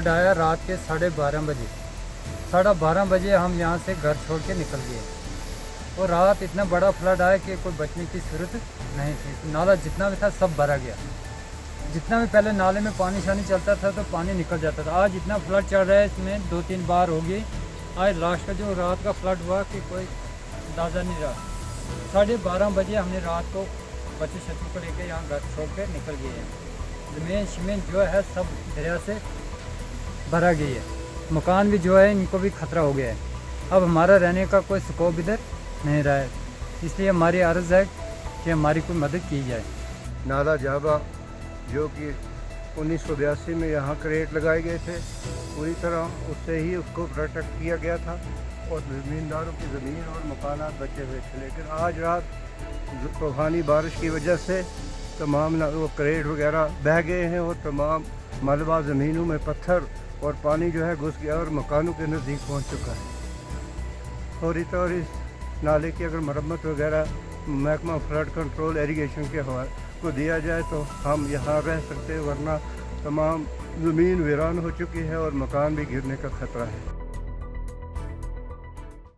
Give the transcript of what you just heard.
Flood आया रात के 12:30 बजे। 12:30 बजे हम यहाँ से घर छोड़ के निकल गए और रात इतना बड़ा फ्लड आया कि कोई बचने की सूरत नहीं थी। नाला जितना भी था सब भरा गया। जितना भी पहले नाले में पानी शानी चलता था तो पानी निकल जाता था। आज इतना फ्लड चल रहा है, इसमें 2-3 बार होगी। आज लास्ट का जो रात का फ्लड हुआ कि कोई अंदाज़ा नहीं रहा। 12:30 बजे हमने रात को बच्चे शत्रु को लेकर यहाँ घर छोड़ कर निकल गए हैं। ज़मीन शमीन जो है सब दरिया से भरा गई है। मकान भी जो है इनको भी ख़तरा हो गया है। अब हमारा रहने का कोई स्कोप इधर नहीं रहा है, इसलिए हमारी अर्ज़ है कि हमारी कोई मदद की जाए। नाला जाबा जो कि 1982 में यहाँ क्रेट लगाए गए थे, पूरी तरह उससे ही उसको प्रोटेक्ट किया गया था और ज़मींदारों की ज़मीन और मकानात बचे हुए थे। लेकिन आज रात तूफ़ानी बारिश की वजह से तमाम वो क्रेट वगैरह बह गए हैं और तमाम मलबा ज़मीनों में पत्थर और पानी जो है घुस गया और मकानों के नज़दीक पहुँच चुका है। फौरी तौर इस नाले की अगर मरम्मत वगैरह महकमा फ्लड कंट्रोल इरीगेशन के हवाले को दिया जाए तो हम यहाँ रह सकते हैं, वरना तमाम ज़मीन वीरान हो चुकी है और मकान भी गिरने का ख़तरा है।